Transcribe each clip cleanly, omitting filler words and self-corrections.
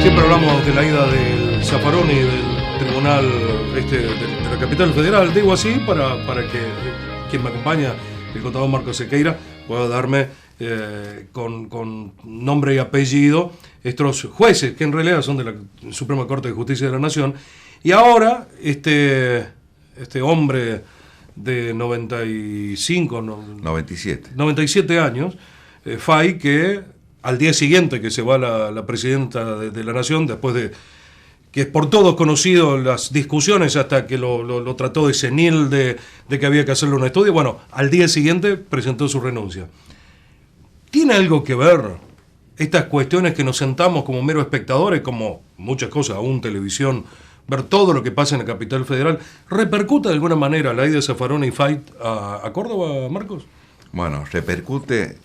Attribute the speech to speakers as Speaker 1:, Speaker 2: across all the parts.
Speaker 1: Siempre hablamos de la ida del Zaffaroni del tribunal de la capital federal. Digo así para que quien me acompaña, el contador Marcos Sequeira, pueda darme con nombre y apellido estos jueces, que en realidad son de la Suprema Corte de Justicia de la Nación. Y ahora este hombre de 97 años, Fay, que al día siguiente que se va la presidenta de la Nación, después de que es por todos conocido las discusiones hasta que lo trató de senil, de que había que hacerle un estudio, bueno, al día siguiente presentó su renuncia. ¿Tiene algo que ver estas cuestiones que nos sentamos como meros espectadores, como muchas cosas, aún televisión, ver todo lo que pasa en la capital federal? ¿Repercute de alguna manera la ida de Zaffaroni y Fay a Córdoba, Marcos?
Speaker 2: Bueno, repercute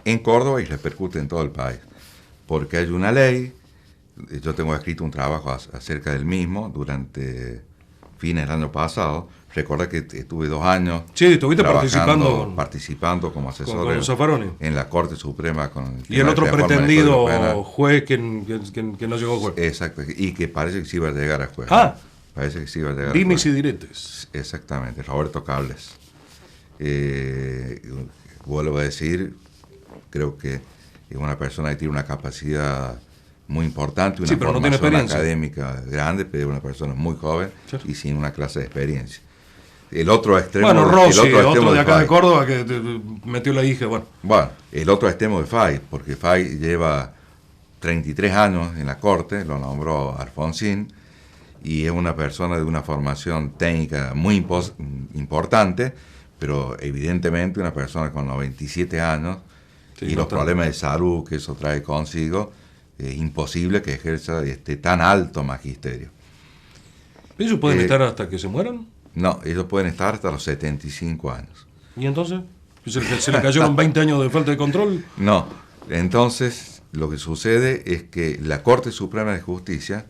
Speaker 2: en Córdoba y repercute en todo el país, porque hay una ley. Yo tengo escrito un trabajo acerca del mismo durante fines del año pasado. Recuerda que estuve 2 años.
Speaker 1: Sí, estuviste
Speaker 2: participando como asesor en la Corte Suprema.
Speaker 1: Y el otro pretendido juez que no llegó a juez.
Speaker 2: Exacto, y que parece que sí iba a llegar a juez. Parece que sí iba a llegar
Speaker 1: Dimes y diretes.
Speaker 2: Exactamente, Roberto Cables. Vuelvo a decir, creo que es una persona que tiene una capacidad muy importante, una formación académica grande, pero una persona muy joven y sin una clase de experiencia. El otro extremo,
Speaker 1: bueno, Rossi, otro de acá de Córdoba que metió la hija, bueno,
Speaker 2: el otro extremo de Fay, porque Fay lleva 33 años en la Corte, lo nombró Alfonsín, y es una persona de una formación técnica muy importante, pero evidentemente una persona con 97 años y los problemas de salud que eso trae consigo, es imposible que ejerza tan alto magisterio.
Speaker 1: ¿Ellos pueden estar hasta que se mueran?
Speaker 2: No, ellos pueden estar hasta los 75 años.
Speaker 1: ¿Y entonces? ¿Se le cayeron 20 años de falta de control?
Speaker 2: No, entonces lo que sucede es que la Corte Suprema de Justicia,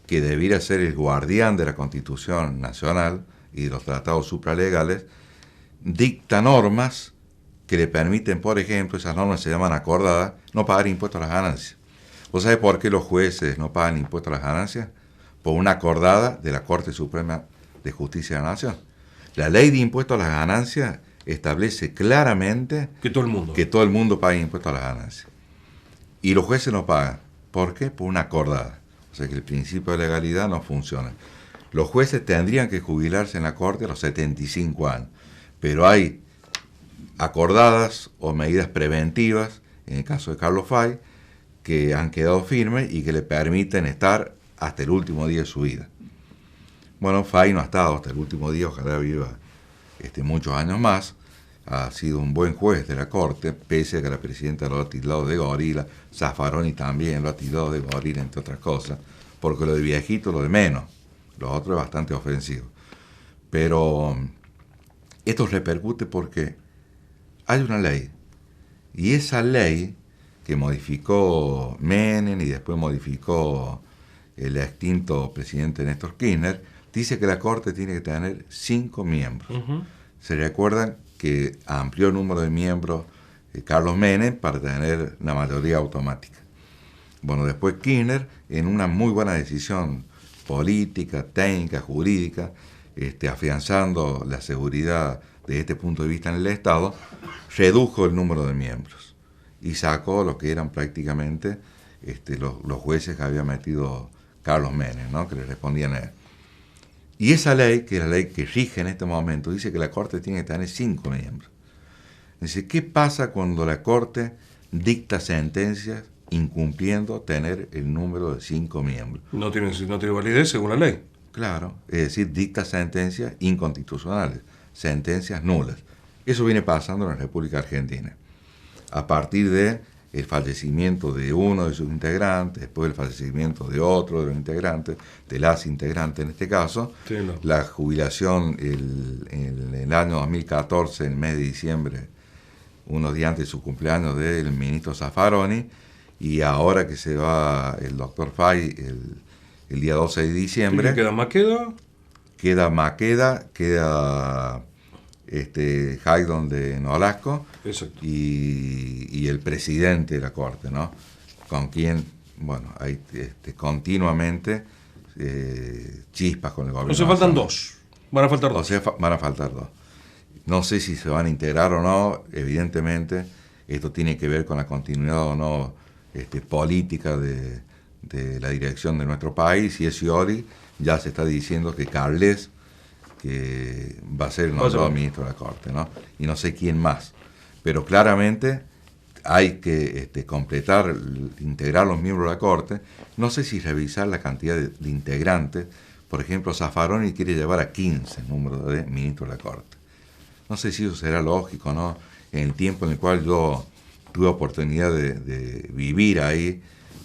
Speaker 2: que debiera ser el guardián de la Constitución Nacional y de los tratados supralegales, dicta normas que le permiten, por ejemplo, esas normas se llaman acordadas, no pagar impuestos a las ganancias. ¿Vos sabés por qué los jueces no pagan impuestos a las ganancias? Por una acordada de la Corte Suprema de Justicia de la Nación. La ley de impuestos a las ganancias establece claramente
Speaker 1: que todo el mundo
Speaker 2: pague impuestos a las ganancias. Y los jueces no pagan. ¿Por qué? Por una acordada. O sea que el principio de legalidad no funciona. Los jueces tendrían que jubilarse en la Corte a los 75 años. Pero hay acordadas o medidas preventivas, en el caso de Carlos Fay, que han quedado firmes y que le permiten estar hasta el último día de su vida. Bueno, Fay no ha estado hasta el último día, ojalá viva muchos años más. Ha sido un buen juez de la Corte, pese a que la presidenta lo ha tildado de gorila, Zaffaroni también lo ha tildado de gorila, entre otras cosas, porque lo de viejito, lo de menos, lo otro es bastante ofensivo. Pero esto repercute porque hay una ley, y esa ley que modificó Menem y después modificó el extinto presidente Néstor Kirchner, dice que la Corte tiene que tener 5 miembros. Uh-huh. Se recuerdan que amplió el número de miembros Carlos Menem para tener la mayoría automática. Bueno, después Kirchner, en una muy buena decisión política, técnica, jurídica, afianzando la seguridad desde este punto de vista en el Estado, redujo el número de miembros y sacó lo que eran prácticamente los jueces que había metido Carlos Menem, ¿no? Que le respondían a él. Y esa ley, que es la ley que rige en este momento, dice que la Corte tiene que tener 5 miembros. Dice, ¿qué pasa cuando la Corte dicta sentencias incumpliendo tener el número de 5 miembros?
Speaker 1: No tiene validez según la ley.
Speaker 2: Claro, es decir, dicta sentencias inconstitucionales, sentencias nulas. Eso viene pasando en la República Argentina. A partir de el fallecimiento de uno de sus integrantes, después el fallecimiento de otro de los integrantes, de las integrantes en este caso, sí, no. La jubilación en el año 2014, en el mes de diciembre, unos días antes de su cumpleaños, del ministro Zaffaroni, y ahora que se va el doctor Fay el día 12 de diciembre.
Speaker 1: ¿Y queda Maqueda?
Speaker 2: Queda Maqueda, queda Haydon de Nolasco y el presidente de la Corte, ¿no? Con quien bueno, hay continuamente chispas con el gobierno.
Speaker 1: O sea, faltan dos. Van a faltar dos.
Speaker 2: O sea, van a faltar dos. No sé si se van a integrar o no, evidentemente esto tiene que ver con la continuidad o no política de la dirección de nuestro país, y es Scioli, ya se está diciendo que Carles, que va a ser el nuevo ministro de la Corte, ¿no? Y no sé quién más. Pero claramente hay que completar, integrar los miembros de la Corte. No sé si revisar la cantidad de integrantes. Por ejemplo, Zaffaroni quiere llevar a 15 el número de ministros de la Corte. No sé si eso será lógico, ¿no? En el tiempo en el cual yo tuve oportunidad de vivir ahí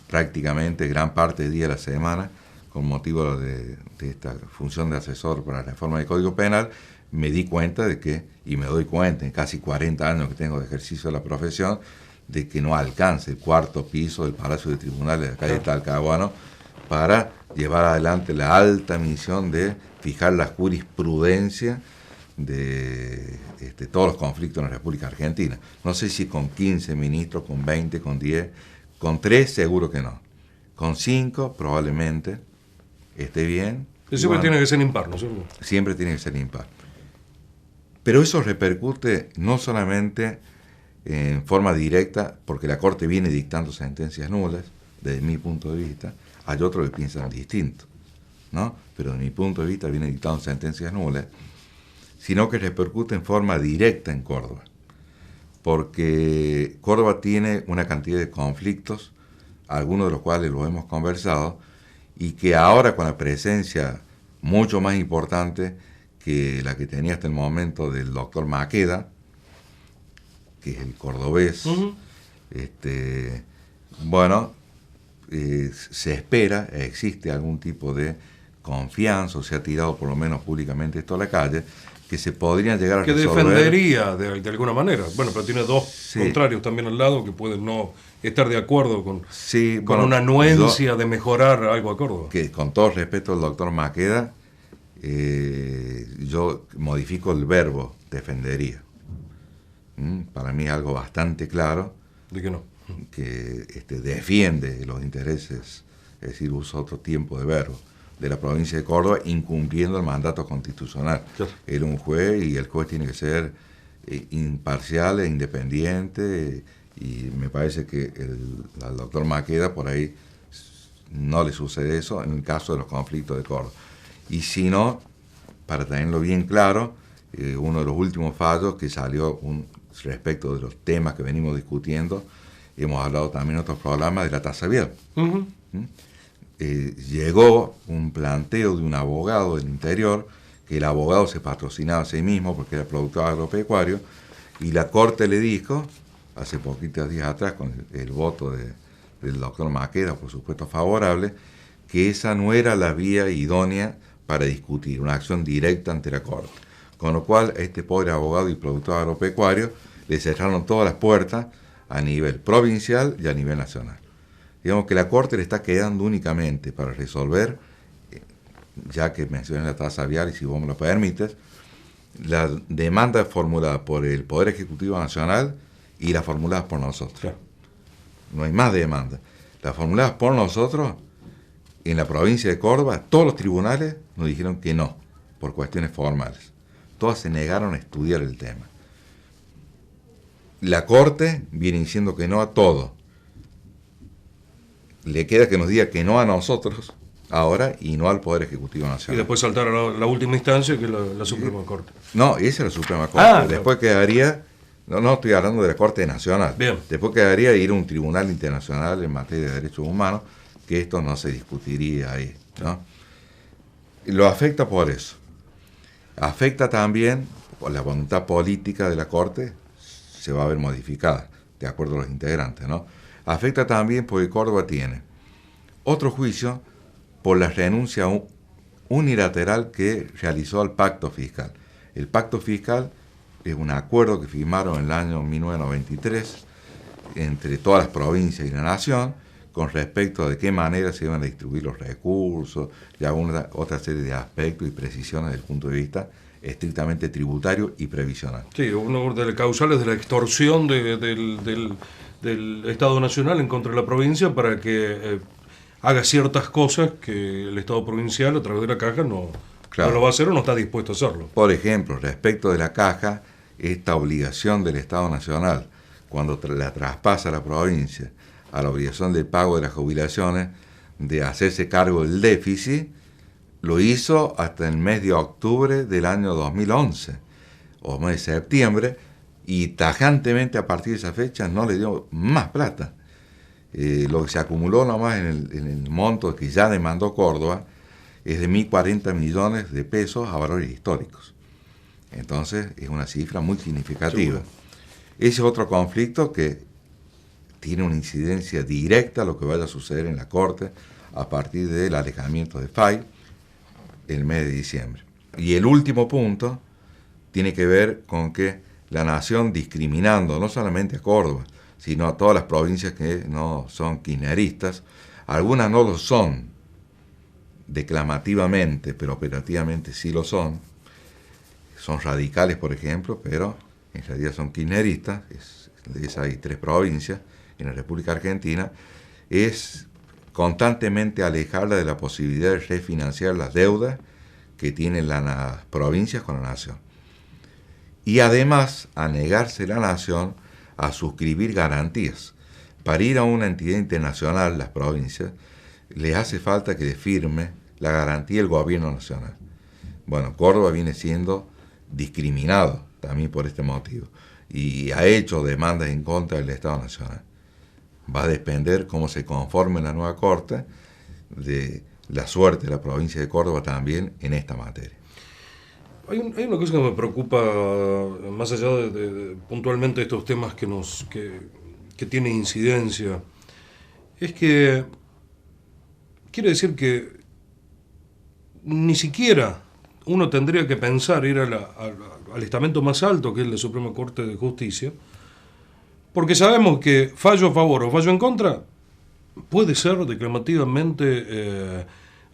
Speaker 2: prácticamente gran parte del día de la semana, con motivo de esta función de asesor para la reforma del Código Penal, me di cuenta de que, y me doy cuenta en casi 40 años que tengo de ejercicio de la profesión, de que no alcance el cuarto piso del Palacio de Tribunales de la calle Talcahuano para llevar adelante la alta misión de fijar la jurisprudencia de todos los conflictos en la República Argentina. No sé si con 15 ministros, con 20, con 10, con 3 seguro que no. Con 5 probablemente esté bien.
Speaker 1: Siempre tiene que ser impar, ¿no es cierto?
Speaker 2: Siempre tiene que ser impar. Pero eso repercute no solamente en forma directa, porque la Corte viene dictando sentencias nulas, desde mi punto de vista. Hay otros que piensan distinto, ¿no? Pero desde mi punto de vista viene dictando sentencias nulas, sino que repercute en forma directa en Córdoba, porque Córdoba tiene una cantidad de conflictos, algunos de los cuales los hemos conversado, y que ahora con la presencia mucho más importante que la que tenía hasta el momento del doctor Maqueda, que es el cordobés, se espera, existe algún tipo de confianza, o se ha tirado por lo menos públicamente esto a la calle, que se podrían llegar a resolver.
Speaker 1: Que defendería de alguna manera. Bueno, pero tiene dos contrarios también al lado que pueden no estar de acuerdo con una anuencia de mejorar algo a Córdoba.
Speaker 2: Que con todo respeto al doctor Maqueda, yo modifico el verbo defendería. Para mí es algo bastante claro.
Speaker 1: ¿De qué no?
Speaker 2: Que defiende los intereses, es decir, usa otro tiempo de verbo, de la provincia de Córdoba, incumpliendo el mandato constitucional.
Speaker 1: Claro.
Speaker 2: Él es un juez y el juez tiene que ser imparcial e independiente, y me parece que al doctor Maqueda por ahí no le sucede eso en el caso de los conflictos de Córdoba. Y si no, para tenerlo bien claro, uno de los últimos fallos que salió respecto de los temas que venimos discutiendo, hemos hablado también en otros programas de la tasa vial. Llegó un planteo de un abogado del interior, que el abogado se patrocinaba a sí mismo porque era productor agropecuario, y la Corte le dijo, hace poquitos días atrás, con el voto del doctor Maqueda, por supuesto favorable, que esa no era la vía idónea para discutir una acción directa ante la Corte. Con lo cual, a este pobre abogado y productor agropecuario le cerraron todas las puertas a nivel provincial y a nivel nacional. Digamos que la Corte le está quedando únicamente para resolver, ya que mencioné la tasa vial y si vos me lo permites, la demanda formulada por el Poder Ejecutivo Nacional y las formuladas por nosotros.
Speaker 1: Claro.
Speaker 2: No hay más demanda. Las formuladas por nosotros, en la provincia de Córdoba, todos los tribunales nos dijeron que no, por cuestiones formales. Todas se negaron a estudiar el tema. La Corte viene diciendo que no a todo. Le queda que nos diga que no a nosotros ahora y no al Poder Ejecutivo Nacional.
Speaker 1: Y después saltar a la última instancia, que es la Suprema Corte.
Speaker 2: No, esa es la Suprema Corte. Después quedaría, no estoy hablando de la Corte Nacional.
Speaker 1: Bien.
Speaker 2: Después quedaría ir a un tribunal internacional en materia de derechos humanos, que esto no se discutiría ahí, ¿no? Lo afecta por eso. Afecta también por la voluntad política de la Corte, se va a ver modificada, de acuerdo a los integrantes, ¿no? Afecta también porque Córdoba tiene otro juicio por la renuncia unilateral que realizó al pacto fiscal. El pacto fiscal es un acuerdo que firmaron en el año 1993 entre todas las provincias y la nación con respecto a de qué manera se iban a distribuir los recursos y alguna otra serie de aspectos y precisiones desde el punto de vista estrictamente tributario y previsional.
Speaker 1: Sí, uno de las causales de la extorsión del del Estado Nacional en contra de la provincia para que haga ciertas cosas que el Estado provincial a través de la Caja no lo va a hacer o no está dispuesto a hacerlo.
Speaker 2: Por ejemplo, respecto de la Caja, esta obligación del Estado Nacional, cuando la traspasa a la provincia, a la obligación del pago de las jubilaciones, de hacerse cargo del déficit, lo hizo hasta el mes de octubre del año 2011, o mes de septiembre, y tajantemente a partir de esa fecha no le dio más plata. Lo que se acumuló nomás en el monto que ya demandó Córdoba es de 1.040 millones de pesos a valores históricos. Entonces es una cifra muy significativa. Ese es otro conflicto que tiene una incidencia directa a lo que vaya a suceder en la Corte a partir del alejamiento de Fay el mes de diciembre. Y el último punto tiene que ver con que la Nación, discriminando no solamente a Córdoba, sino a todas las provincias que no son kirchneristas, algunas no lo son declamativamente, pero operativamente sí lo son radicales, por ejemplo, pero en realidad son kirchneristas, hay 3 provincias en la República Argentina, es constantemente alejarla de la posibilidad de refinanciar las deudas que tienen las provincias con la Nación. Y además a negarse la Nación a suscribir garantías. Para ir a una entidad internacional, las provincias, les hace falta que firme la garantía del gobierno nacional. Bueno, Córdoba viene siendo discriminado también por este motivo y ha hecho demandas en contra del Estado Nacional. Va a depender cómo se conforme la nueva Corte de la suerte de la provincia de Córdoba también en esta materia.
Speaker 1: Hay una cosa que me preocupa, más allá de puntualmente estos temas que tienen incidencia, es que quiere decir que ni siquiera uno tendría que pensar ir al estamento más alto, que es la Suprema Corte de Justicia, porque sabemos que fallo a favor o fallo en contra puede ser declamativamente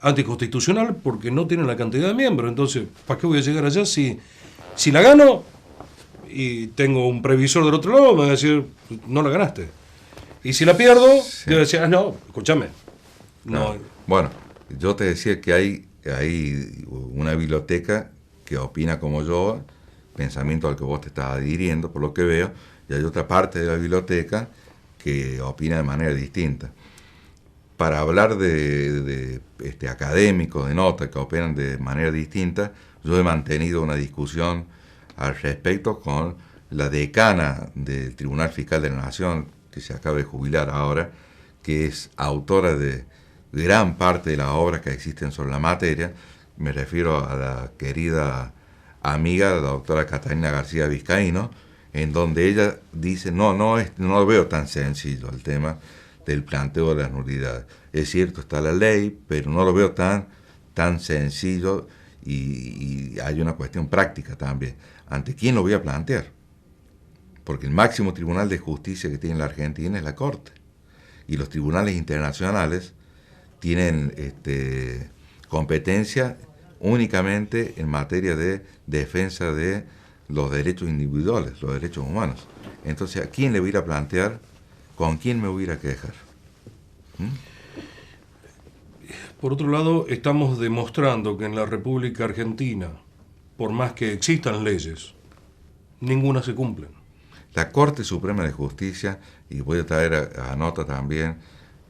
Speaker 1: anticonstitucional porque no tiene la cantidad de miembros. Entonces, ¿para qué voy a llegar allá si la gano y tengo un previsor del otro lado? Me va a decir, no la ganaste. Y si la pierdo, sí, yo decía, no, escúchame. No.
Speaker 2: Bueno, yo te decía que hay una biblioteca que opina como yo, pensamiento al que vos te estás adhiriendo, por lo que veo, y hay otra parte de la biblioteca que opina de manera distinta. Para hablar de académicos, de notas que operan de manera distinta, yo he mantenido una discusión al respecto con la decana del Tribunal Fiscal de la Nación, que se acaba de jubilar ahora, que es autora de gran parte de las obras que existen sobre la materia. Me refiero a la querida amiga, la doctora Catalina García Vizcaíno, en donde ella dice, no lo veo tan sencillo el tema del planteo de las nulidades. Es cierto, está la ley, pero no lo veo tan sencillo y hay una cuestión práctica también. ¿Ante quién lo voy a plantear? Porque el máximo tribunal de justicia que tiene la Argentina es la Corte. Y los tribunales internacionales tienen competencia únicamente en materia de defensa de los derechos individuales, los derechos humanos. Entonces, ¿a quién le voy a ir a plantear? ¿Con quién me voy a ir a quejar?
Speaker 1: Por otro lado, estamos demostrando que en la República Argentina, por más que existan leyes, ninguna se cumple.
Speaker 2: La Corte Suprema de Justicia, y voy a traer a nota también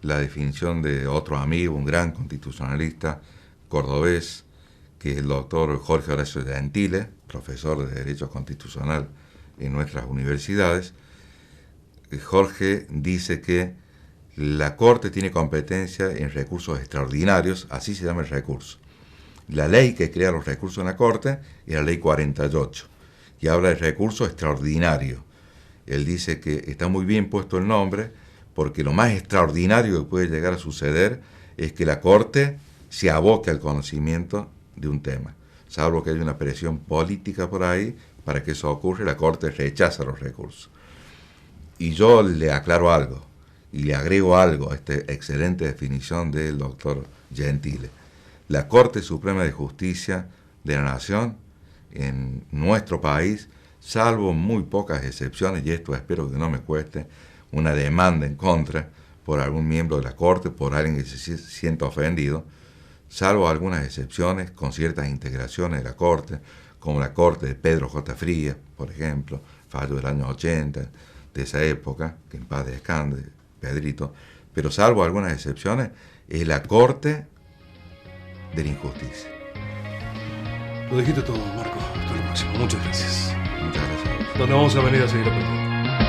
Speaker 2: la definición de otro amigo, un gran constitucionalista cordobés, que es el doctor Jorge Horacio Gentile, profesor de Derecho Constitucional en nuestras universidades. Jorge dice que la Corte tiene competencia en recursos extraordinarios, así se llama el recurso. La ley que crea los recursos en la Corte es la Ley 48, y habla de recurso extraordinario. Él dice que está muy bien puesto el nombre, porque lo más extraordinario que puede llegar a suceder es que la Corte se aboque al conocimiento de un tema. Salvo que haya una presión política por ahí, para que eso ocurra, la Corte rechaza los recursos. Y yo le aclaro algo, y le agrego algo a esta excelente definición del doctor Gentile. La Corte Suprema de Justicia de la Nación, en nuestro país, salvo muy pocas excepciones, y esto espero que no me cueste, una demanda en contra por algún miembro de la Corte, por alguien que se sienta ofendido, salvo algunas excepciones con ciertas integraciones de la Corte, como la Corte de Pedro J. Frías, por ejemplo, fallo del año 80, de esa época, que en paz descanse, Pedrito, pero salvo algunas excepciones, es la Corte de la Injusticia.
Speaker 1: Lo dijiste todo, Marco. Hasta la próxima. Muchas gracias.
Speaker 2: Muchas gracias.
Speaker 1: Donde vamos a venir a seguir aprendiendo.